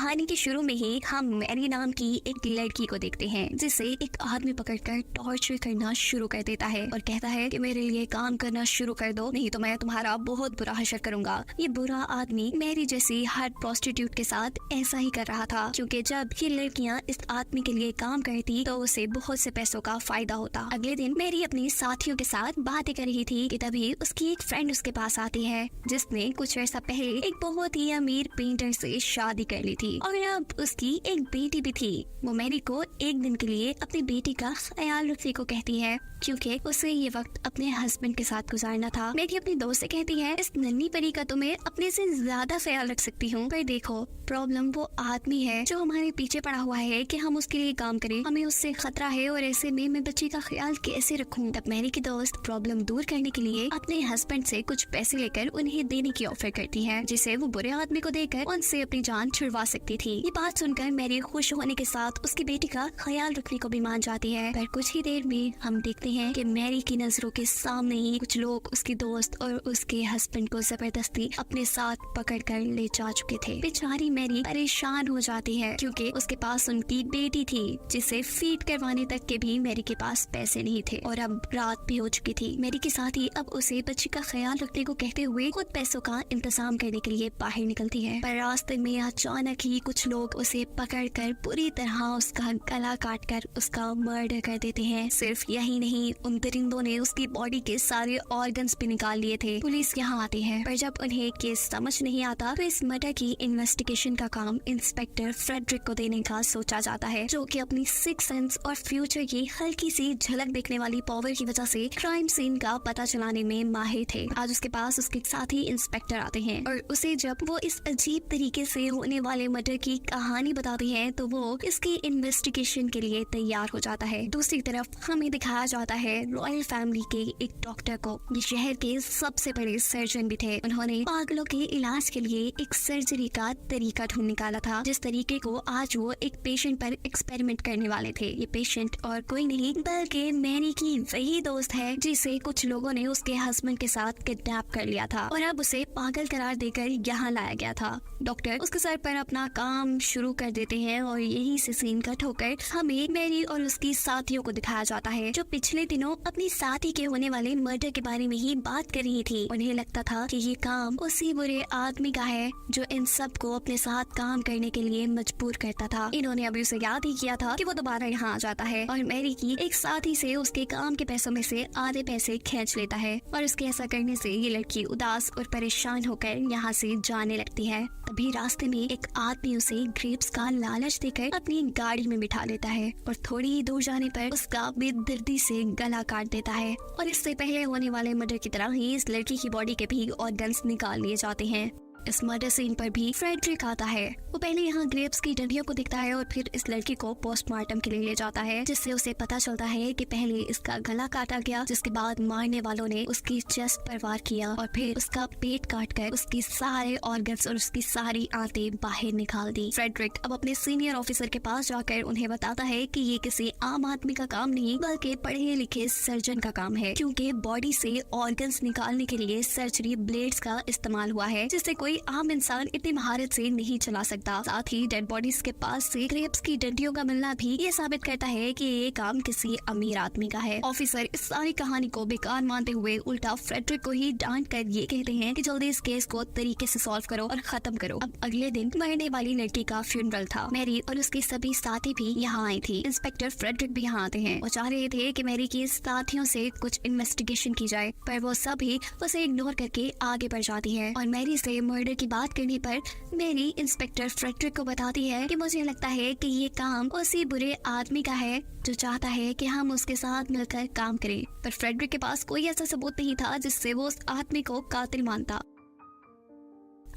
कहानी के शुरू में ही हम मैरी नाम की एक लड़की को देखते हैं जिसे एक आदमी पकड़कर टॉर्चर करना शुरू कर देता है और कहता है कि मेरे लिए काम करना शुरू कर दो, नहीं तो मैं तुम्हारा बहुत बुरा हशर करूंगा। ये बुरा आदमी मैरी जैसी हर प्रोस्टिट्यूट के साथ ऐसा ही कर रहा था, क्योंकि जब ये लड़कियां इस आदमी के लिए काम करती तो उसे बहुत से पैसों का फायदा होता। अगले दिन मैरी अपनी साथियों के साथ बातें कर रही थी कि तभी उसकी एक फ्रेंड उसके पास आती है जिसने कुछ अर्सा पहले एक बहुत ही अमीर पेंटर से शादी कर ली थी और अब उसकी एक बेटी भी थी। वो मैरी को एक दिन के लिए अपनी बेटी का ख्याल रखने को कहती है क्योंकि उसे ये वक्त अपने हस्बैंड के साथ गुजारना था। मैरी अपनी दोस्त से कहती है, इस नन्ही परी का तो मैं अपने से ज्यादा ख्याल रख सकती हूँ, पर देखो प्रॉब्लम वो आदमी है जो हमारे पीछे पड़ा हुआ है कि हम उसके लिए काम करें, हमें उससे खतरा है और ऐसे में मैं बच्ची का ख्याल कैसे रखूं। तब मैरी की दोस्त प्रॉब्लम दूर करने के लिए अपने हस्बैंड से कुछ पैसे लेकर उन्हें देने की ऑफर करती है, जिसे वो बुरे आदमी को देकर उनसे अपनी जान छुड़वा सकती थी। ये बात सुनकर मैरी खुश होने के साथ उसकी बेटी का ख्याल रखने को भी मान जाती है, पर कुछ ही देर में हम देखते हैं कि मैरी की नजरों के सामने ही कुछ लोग उसकी दोस्त और उसके हस्बैंड को जबरदस्ती अपने साथ पकड़कर ले जा चुके थे। बेचारी मैरी परेशान हो जाती है क्योंकि उसके पास उनकी बेटी थी जिसे फीड करवाने तक के भी मैरी के पास पैसे नहीं थे और अब रात भी हो चुकी थी। मैरी के साथ ही अब उसे बच्ची का ख्याल रखने को कहते हुए खुद पैसों का इंतजाम करने के लिए बाहर निकलती है, पर रास्ते में अचानक ही कुछ लोग उसे पकड़कर पूरी तरह उसका गला काटकर उसका मर्डर कर देते हैं। सिर्फ यही नहीं, उन दरिंदों ने उसकी बॉडी के सारे ऑर्गन्स भी निकाल लिए थे। पुलिस यहाँ आती है, पर जब उन्हें केस समझ नहीं आता तो इस मर्डर की इन्वेस्टिगेशन का काम इंस्पेक्टर फ्रेडरिक को देने का सोचा जाता है, जो कि अपनी सिक्स सेंस और फ्यूचर की हल्की सी झलक देखने वाली पावर की वजह से क्राइम सीन का पता चलाने में माहिर थे। आज उसके पास उसके साथ ही इंस्पेक्टर आते हैं और उसे जब वो इस अजीब तरीके से होने वाले मर्डर की कहानी बताते हैं तो वो इसकी इन्वेस्टिगेशन के लिए तैयार हो जाता है। दूसरी तरफ हमें दिखाया जाता है रॉयल फैमिली के एक डॉक्टर को। ये शहर के सबसे बड़े सर्जन भी थे। उन्होंने पागलों के इलाज के लिए एक सर्जरी का तरीका ढूंढ निकाला था, जिस तरीके को आज वो एक पेशेंट पर एक्सपेरिमेंट करने वाले थे। ये पेशेंट और कोई नहीं बल्कि मैरी की वही दोस्त है जिसे कुछ लोगों ने उसके हस्बैंड के साथ किडनैप कर लिया था और अब उसे पागल करार देकर यहाँ लाया गया था। डॉक्टर उसके सर पर अपना काम शुरू कर देते हैं और यही से सीन कट होकर हमें मैरी और उसकी साथियों को दिखाया जाता है, जो पिछले दिनों अपनी साथी के होने वाले मर्डर के बारे में ही बात कर रही थी। उन्हें लगता था कि ये काम उसी बुरे आदमी का है जो इन सब को अपने साथ काम करने के लिए मजबूर करता था। इन्होंने अभी उसे याद ही किया था कि वो दोबारा यहाँ आ जाता है और मैरी की एक साथी से उसके काम के पैसों में से आधे पैसे खींच लेता है और उसके ऐसा करने से ये लड़की उदास और परेशान होकर यहाँ से जाने लगती है। तभी रास्ते में एक आदमी उसे ग्रेप्स का लालच देकर अपनी गाड़ी में बिठा लेता है और थोड़ी ही दूर जाने पर उसका बेदर्दी से गला काट देता है और इससे पहले होने वाले मर्डर की तरह ही इस लड़की की बॉडी के भी ऑर्गन्स निकाल लिए जाते हैं। इस मर्डर सीन पर भी फ्रेडरिक आता है। वो पहले यहाँ ग्रेप्स की डंडियों को देखता है और फिर इस लड़की को पोस्टमार्टम के लिए ले जाता है, जिससे उसे पता चलता है कि पहले इसका गला काटा गया, जिसके बाद मारने वालों ने उसकी चेस्ट पर वार किया और फिर उसका पेट काटकर उसकी सारे ऑर्गन्स और उसकी सारी आंतें बाहर निकाल दी। फ्रेडरिक अब अपने सीनियर ऑफिसर के पास जाकर उन्हें बताता है कि ये किसी आम आदमी का काम नहीं बल्कि पढ़े लिखे सर्जन का काम है, क्योंकि बॉडी से ऑर्गन्स निकालने के लिए सर्जरी ब्लेड्स का इस्तेमाल हुआ है, जिससे कोई आम इंसान इतनी महारत से नहीं चला सकता। साथ ही डेड बॉडीज के पास से ग्रेप्स की डंडियों का मिलना भी ये साबित करता है कि ये काम किसी अमीर आदमी का है। ऑफिसर इस सारी कहानी को बेकार मानते हुए उल्टा फ्रेडरिक को ही डांट कर ये कहते हैं कि जल्दी इस केस को तरीके से सॉल्व करो और खत्म करो। अब अगले दिन मरने वाली लड़की का फ्यूनरल था। मैरी और उसके सभी साथी भी यहाँ आई थी। इंस्पेक्टर फ्रेडरिक भी यहाँ आते हैं। वो चाह रहे थे कि मैरी की साथियों से कुछ इन्वेस्टिगेशन की जाए, पर वो सभी उसे इग्नोर करके आगे बढ़ जाती है और मैरी से मर्डर की बात करने पर मैरी इंस्पेक्टर फ्रेडरिक को बताती है कि मुझे लगता है कि ये काम उसी बुरे आदमी का है जो चाहता है कि हम उसके साथ मिलकर काम करें, पर फ्रेडरिक के पास कोई ऐसा सबूत नहीं था जिससे वो उस आदमी को कातिल मानता।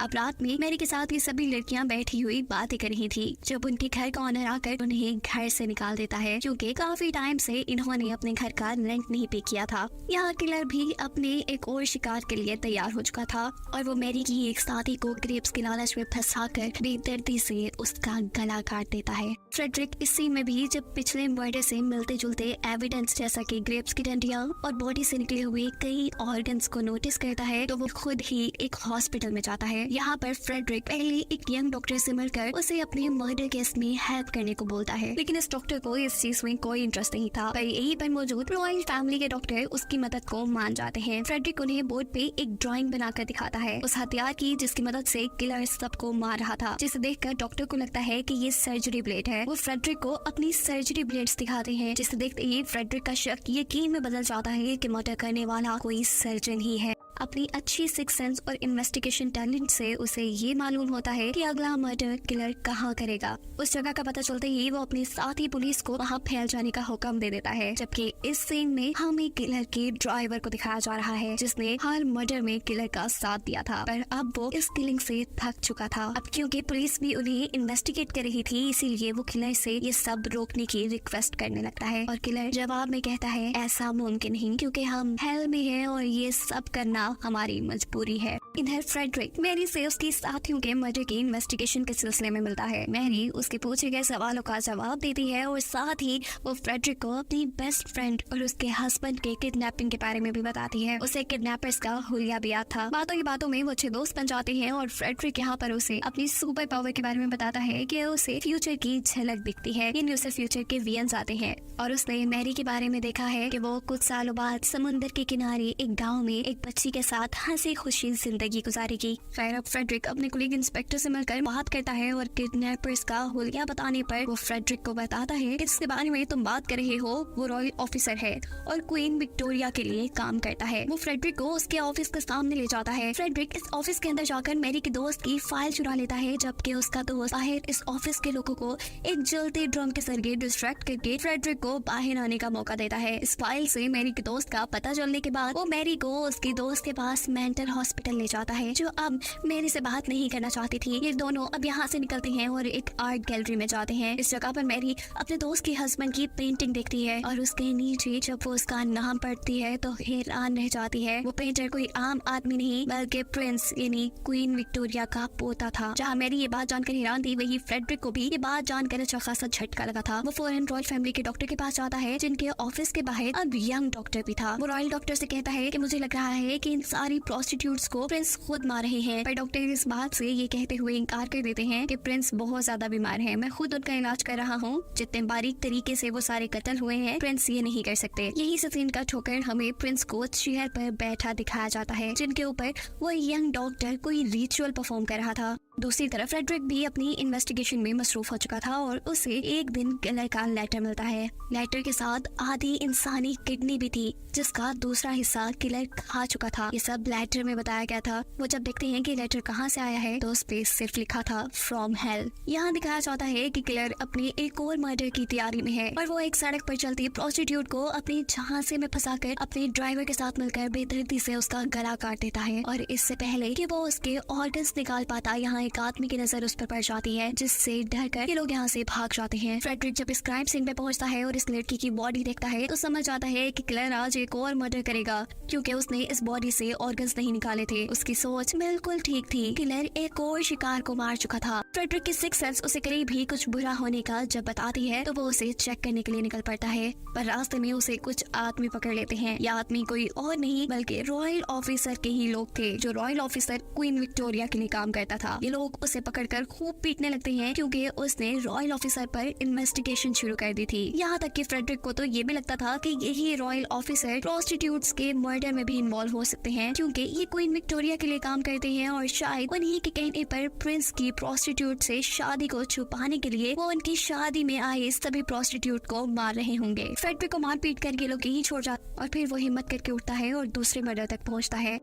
अब रात में मैरी के साथ ये सभी लड़कियां बैठी हुई बातें कर रही थी, जब उनके घर का ऑनर आकर उन्हें घर से निकाल देता है क्योंकि काफी टाइम से इन्होंने अपने घर का रेंट नहीं पे किया था। यहाँ किलर भी अपने एक और शिकार के लिए तैयार हो चुका था और वो मैरी की एक साथी को ग्रेप्स के लालच में फंसाकर बेदर्दी से उसका गला काट देता है। फ्रेडरिक इस सीन में भी जब पिछले मर्डर से मिलते जुलते एविडेंस जैसा कि ग्रेप्स की डंडियां और बॉडी से निकले हुए कई ऑर्गन्स को नोटिस करता है, तो वो खुद ही एक हॉस्पिटल में जाता है यहाँ पर फ्रेडरिक पहले एक यंग डॉक्टर से मिलकर उसे अपने मर्डर केस में हेल्प करने को बोलता है, लेकिन इस डॉक्टर को इस चीज में कोई इंटरेस्ट नहीं था। पर यहीं पर मौजूद रॉयल फैमिली के डॉक्टर उसकी मदद को मान जाते हैं। फ्रेडरिक उन्हें बोर्ड पे एक ड्राइंग बनाकर दिखाता है उस हथियार की जिसकी मदद से किलर सबको मार रहा था, जिसे देखकर डॉक्टर को लगता है कि ये सर्जरी ब्लेड है। वो फ्रेडरिक को अपनी सर्जरी ब्लेड्स दिखाते हैं, जिसे देखते ही फ्रेडरिक का शक यकीन में बदल जाता है कि मर्डर करने वाला कोई सर्जन ही है। अपनी अच्छी सिक्स सेंस और इन्वेस्टिगेशन टैलेंट से उसे ये मालूम होता है कि अगला मर्डर किलर कहाँ करेगा। उस जगह का पता चलते ही वो अपने साथी पुलिस को वहाँ फैल जाने का हुक्म दे देता है। जबकि इस सीन में हमें किलर के ड्राइवर को दिखाया जा रहा है जिसने हर मर्डर में किलर का साथ दिया था, पर अब वो इस किलिंग से थक चुका था। अब क्योंकि पुलिस भी उन्हें इन्वेस्टिगेट कर रही थी, इसीलिए वो किलर से ये सब रोकने की रिक्वेस्ट करने लगता है और किलर जवाब में कहता है ऐसा मुमकिन नहीं, क्योंकि हम हेल में हैं और ये सब करना हमारी मजबूरी है। इधर फ्रेडरिक मैरी से उसके साथियों के मर्डर की इन्वेस्टिगेशन के सिलसिले में मिलता है। मैरी उसके पूछे गए सवालों का जवाब देती है और साथ ही वो फ्रेडरिक को अपनी बेस्ट फ्रेंड और उसके हस्बैंड के किडनैपिंग के बारे में भी बताती है। उसे किडनैपर्स का हुलिया भी याद था। बातों की बातों में वो अच्छे दोस्त बन जाते हैं और फ्रेडरिक यहाँ पर उसे अपनी सुपर पावर के बारे में बताता है कि उसे फ्यूचर की झलक दिखती है। यानी उसे फ्यूचर के वियंस आते हैं और उसने मैरी के बारे में देखा है कि वो कुछ सालों बाद समुद्र के किनारे एक गाँव में एक बच्ची के साथ हंसी खुशी जिंदगी गुजारेगी। खैर अब फ्रेडरिक अपने कुलीग इंस्पेक्टर से मिलकर बात करता है और किडनैपर्स का हुलिया बताने पर वो फ्रेडरिक को बताता है कि जिसके बारे में तुम बात कर रहे हो वो रॉयल ऑफिसर है और क्वीन विक्टोरिया के लिए काम करता है। वो फ्रेडरिक को उसके ऑफिस के सामने ले जाता है। फ्रेडरिक इस ऑफिस के अंदर जाकर मैरी के दोस्त की फाइल चुरा लेता है, जबकि उसका दोस्त बाहर इस ऑफिस के लोगों को एक जलते ड्रम के जरिए डिस्ट्रैक्ट करके फ्रेडरिक को बाहर आने का मौका देता है। इस फाइल से मैरी के दोस्त का पता चलने के बाद वो मैरी को उसके दोस्त के पास मेंटल हॉस्पिटल ले जाता है, जो अब मैरी से बात नहीं करना चाहती थी। ये दोनों अब यहाँ से निकलते हैं और एक आर्ट गैलरी में जाते हैं। इस जगह पर मैरी अपने दोस्त के हस्बैंड की पेंटिंग देखती है और उसके नीचे जब वो उसका नाम पढ़ती है तो हैरान रह जाती है। वो पेंटर कोई आम आदमी नहीं बल्कि प्रिंस यानी क्वीन विक्टोरिया का पोता था। जहाँ मैरी ये बात जानकर हैरान थी, वही फ्रेडरिक को भी ये बात जानकर अच्छा खासा झटका लगा था। वो फौरन रॉयल फैमिली के डॉक्टर के पास जाता है, जिनके ऑफिस के बाहर अब यंग डॉक्टर भी था। वो रॉयल डॉक्टर से कहता है कि मुझे लग रहा है कि इन सारी प्रोस्टिट्यूट्स को प्रिंस खुद मार रहे हैं, पर डॉक्टर इस बात से ये कहते हुए इनकार कर देते हैं कि प्रिंस बहुत ज्यादा बीमार है, मैं खुद उनका इलाज कर रहा हूँ। जितने बारीक तरीके से वो सारे कत्ल हुए हैं प्रिंस ये नहीं कर सकते। यही से सीन का ठोकर हमें प्रिंस को चेयर पर बैठा दिखाया जाता है, जिनके ऊपर वो यंग डॉक्टर कोई रिचुअल परफॉर्म कर रहा था। दूसरी तरफ फ्रेडरिक भी अपनी इन्वेस्टिगेशन में मसरूफ हो चुका था और उसे एक दिन किलर का लेटर मिलता है। लेटर के साथ आधी इंसानी किडनी भी थी, जिसका दूसरा हिस्सा किलर खा चुका था। ये सब लेटर में बताया गया था। वो जब देखते हैं कि लेटर कहाँ से आया है तो उस पे सिर्फ लिखा था फ्रॉम हेल। यहाँ दिखाया जाता है कि किलर अपने एक और मर्डर की तैयारी में है और वो एक सड़क पर चलती प्रोस्टिट्यूट को अपने झांसे में फंसाकर अपने ड्राइवर के साथ मिलकर बेदर्दी से उसका गला काट देता है। और इससे पहले कि वो उसके ऑर्गन्स निकाल पाता, यहाँ एक आदमी की नजर उस पर पड़ जाती है, जिससे डरकर ये लोग यहाँ से भाग जाते हैं। फ्रेडरिक जब इस क्राइम सीन पे पहुंचता है और इस लड़की की बॉडी देखता है तो समझ आता है कि किलर आज एक और मर्डर करेगा, क्योंकि उसने इस बॉडी से ऑर्गन्स नहीं निकाले थे। उसकी सोच बिल्कुल ठीक थी। किलर एक और शिकार को मार चुका था। फ्रेडरिक की सिक्स सेंस उसे करीब भी कुछ बुरा होने का जब बताती है तो वो उसे चेक करने के लिए निकल पड़ता है, पर रास्ते में उसे कुछ आदमी पकड़ लेते हैं। यह आदमी कोई और नहीं बल्कि रॉयल ऑफिसर के ही लोग थे, जो रॉयल ऑफिसर क्वीन विक्टोरिया के लिए काम करता था। ये लोग उसे पकड़कर खूब पीटने लगते हैं क्योंकि उसने रॉयल ऑफिसर पर इन्वेस्टिगेशन शुरू कर दी थी। यहाँ तक कि फ्रेडरिक को तो ये भी लगता था कि यही रॉयल ऑफिसर प्रोस्टिट्यूट्स के मर्डर में भी इन्वॉल्व हो सकते हैं, क्योंकि ये क्वीन विक्टोरिया के लिए काम करते हैं और शायद उन्हीं के कहने पर प्रिंस की प्रोस्टिट्यूट से शादी को छुपाने के लिए वो उनकी शादी में आए सभी प्रोस्टिट्यूट को मार रहे होंगे। फ्रेडरिक को मार पीट कर ये लोग यहीं छोड़ जाते और फिर वो हिम्मत करके उठता है और दूसरे मर्डर तक पहुँचता है।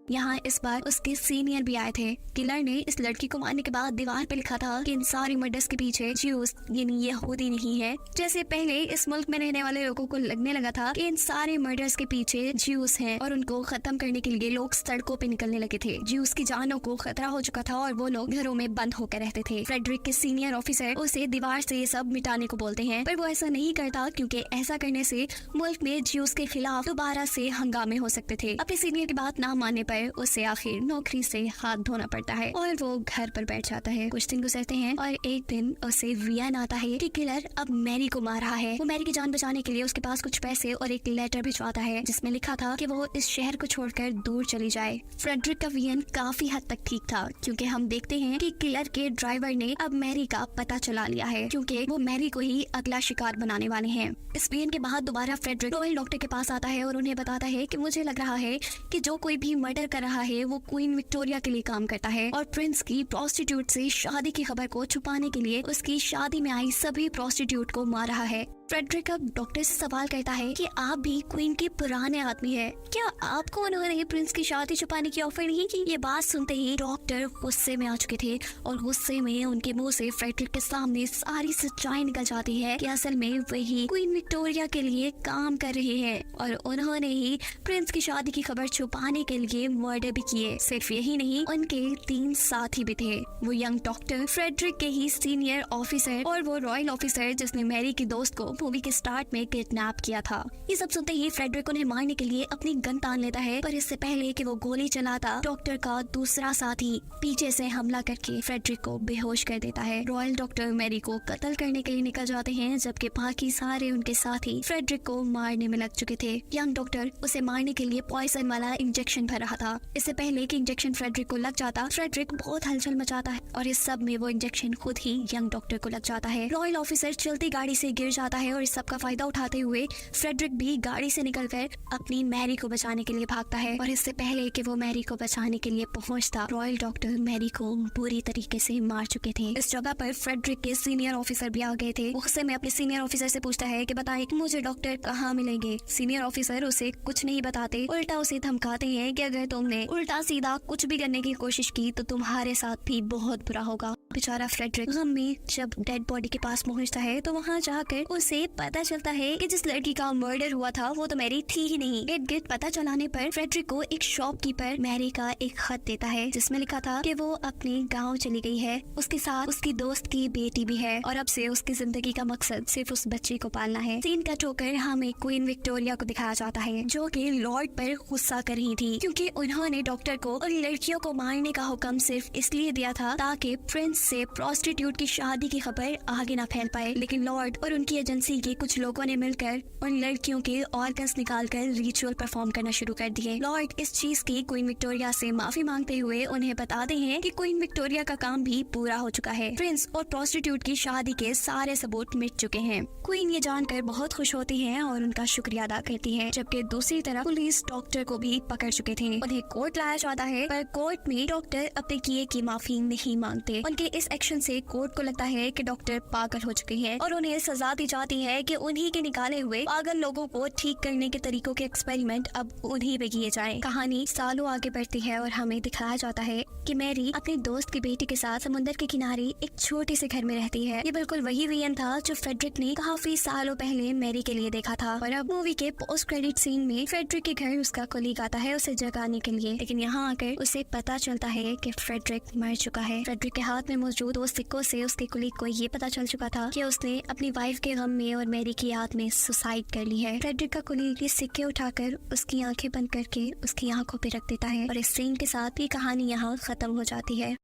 यहाँ इस बार उसके सीनियर भी आए थे। किलर ने इस लड़की को मारने के बाद दीवार पे लिखा था कि इन सारी मर्डर्स के पीछे ज्यूस यानी यहूदी नहीं है। जैसे पहले इस मुल्क में रहने वाले लोगों को लगने लगा था कि इन सारे मर्डर्स के पीछे ज्यूस हैं और उनको खत्म करने के लिए लोग सड़कों पे निकलने लगे थे। ज्यूस की जानों को खतरा हो चुका था और वो लोग घरों में बंद होकर रहते थे। फ्रेडरिक के सीनियर ऑफिसर उसे दीवार से ये सब मिटाने को बोलते हैं, पर वो ऐसा नहीं करता क्योंकि ऐसा करने से मुल्क में ज्यूस के खिलाफ दोबारा से हंगामे हो सकते थे। अपने सीनियर की बात ना मानने पर पर उसे आखिर नौकरी से हाथ धोना पड़ता है और वो घर पर बैठ जाता है। कुछ दिन गुजरते हैं और एक दिन उसे वियन आता है कि किलर अब मैरी को मार रहा है। वो मैरी की जान बचाने के लिए उसके पास कुछ पैसे और एक लेटर भिजवाता है जिसमें लिखा था कि वो इस शहर को छोड़कर दूर चली जाए। फ्रेडरिक का वियन काफी हद तक ठीक था क्योंकि हम देखते हैं कि किलर के ड्राइवर ने अब मैरी का पता चला लिया है क्योंकि वो मैरी को ही अगला शिकार बनाने वाले हैं। इस वियन के बाद दोबारा फ्रेडरिक रॉयल डॉक्टर के पास आता है और उन्हें बताता है कि मुझे लग रहा है कि जो कोई भी मर्डर कर रहा है वो क्वीन विक्टोरिया के लिए काम करता है और प्रिंस की प्रोस्टिट्यूट से शादी की खबर को छुपाने के लिए उसकी शादी में आई सभी प्रोस्टिट्यूट को मार रहा है। फ्रेडरिक अब डॉक्टर से सवाल करता है कि आप भी क्वीन के पुराने आदमी हैं, क्या आपको उन्होंने प्रिंस की शादी छुपाने की ऑफर नहीं की? ये बात सुनते ही डॉक्टर गुस्से में आ चुके थे और गुस्से में उनके मुंह से फ्रेडरिक के सामने सारी सच्चाई निकल जाती है कि असल में वही क्वीन विक्टोरिया के लिए काम कर रहे हैं और उन्होंने ही प्रिंस की शादी की खबर छुपाने के लिए मर्डर भी किए। सिर्फ यही नहीं, उनके 3 साथी भी थे, वो यंग डॉक्टर, फ्रेडरिक के ही सीनियर ऑफिसर और वो रॉयल ऑफिसर जिसने मैरी की दोस्त को मूवी के स्टार्ट में किडनैप किया था। ये सब सुनते ही फ्रेडरिक उन्हें मारने के लिए अपनी गन तान लेता है, पर इससे पहले कि वो गोली चलाता डॉक्टर का दूसरा साथी पीछे से हमला करके फ्रेडरिक को बेहोश कर देता है। रॉयल डॉक्टर मैरी को कत्ल करने के लिए निकल जाते हैं जबकि बाकी सारे उनके साथी फ्रेडरिक को मारने में लग चुके थे। यंग डॉक्टर उसे मारने के लिए पॉइजन वाला इंजेक्शन भर रहा था। इससे पहले कि इंजेक्शन फ्रेडरिक को लग जाता, फ्रेडरिक बहुत हलचल मचाता है और इस सब में वो इंजेक्शन खुद ही यंग डॉक्टर को लग जाता है। रॉयल ऑफिसर चलती गाड़ी से गिर जाता है और इस सब का फायदा उठाते हुए फ्रेडरिक भी गाड़ी से निकलकर अपनी मैरी को बचाने के लिए भागता है और इससे पहले कि वो मैरी को बचाने के लिए पहुंचता, रॉयल डॉक्टर मैरी को बुरी तरीके से मार चुके थे। इस जगह पर फ्रेडरिक के सीनियर ऑफिसर भी आ गए थे। गुस्से में अपने सीनियर ऑफिसर से पूछता है कि बताइए मुझे डॉक्टर कहाँ मिलेंगे। सीनियर ऑफिसर उसे कुछ नहीं बताते, उल्टा उसे धमकाते हैं कि अगर तुमने उल्टा सीधा कुछ भी करने की कोशिश की तो तुम्हारे साथ भी बहुत बुरा होगा। बेचारा फ्रेडरिक गम में जब डेड बॉडी के पास पहुंचता है तो वहां जाकर उसे पता चलता है कि जिस लड़की का मर्डर हुआ था वो तो मैरी थी ही नहीं। इर्द गिर्द पता चलाने पर फ्रेडरिक को एक शॉपकीपर मैरी का एक खत देता है जिसमें लिखा था कि वो अपने गांव चली गई है, उसके साथ उसकी दोस्त की बेटी भी है और अब से उसकी जिंदगी का मकसद सिर्फ उस बच्चे को पालना है। सीन कट होकर हमें क्वीन विक्टोरिया को दिखाया जाता है जो कि लॉर्ड पर गुस्सा कर रही थी क्योंकि उन्होंने डॉक्टर को और लड़कियों को मारने का हुक्म सिर्फ इसलिए दिया था ताकि प्रिंस से प्रोस्टिट्यूट की शादी की खबर आगे ना फैल पाए। लेकिन लॉर्ड और उनकी एजेंसी के कुछ लोगों ने मिलकर उन लड़कियों के ऑर्गन्स निकालकर रिचुअल परफॉर्म करना शुरू कर दिए। लॉर्ड इस चीज की क्वीन विक्टोरिया से माफी मांगते हुए उन्हें बताते हैं कि क्वीन विक्टोरिया का काम भी पूरा हो चुका है, प्रिंस और प्रोस्टिट्यूट की शादी के सारे सबूत मिट चुके हैं। क्वीन ये जानकर बहुत खुश होती है और उनका शुक्रिया अदा करती है, जबकि दूसरी तरफ पुलिस डॉक्टर को भी पकड़ चुके थे। उन्हें कोर्ट लाया जाता है पर कोर्ट में डॉक्टर अपने किए की माफी नहीं मांगते। उनके इस एक्शन से कोर्ट को लगता है कि डॉक्टर पागल हो चुके हैं और उन्हें सजा दी जाती है कि उन्हीं के निकाले हुए पागल लोगों को ठीक करने के तरीकों के एक्सपेरिमेंट अब उन्हीं पे किए जाएं। कहानी सालों आगे बढ़ती है और हमें दिखाया जाता है कि मैरी अपने दोस्त की बेटी के साथ समुद्र के किनारे एक छोटे से घर में रहती है। ये बिल्कुल वही वियन था जो फ्रेडरिक ने काफी सालों पहले मैरी के लिए देखा था और अब मूवी के पोस्ट क्रेडिट सीन में फ्रेडरिक के घर उसका कुलीग आता है उसे जगाने के लिए, लेकिन यहाँ आकर उसे पता चलता है कि फ्रेडरिक मर चुका है। फ्रेडरिक के हाथ में मौजूद 2 सिक्कों से उसके कुलीग को ये पता चल चुका था कि उसने अपनी वाइफ के गम में और मैरी की याद में सुसाइड कर ली है। फ्रेडरिक का कुलीग ये सिक्के उठाकर उसकी आंखें बंद करके उसकी आंखों पे रख देता है और इस सीन के साथ ये कहानी यहाँ खत्म हो जाती है।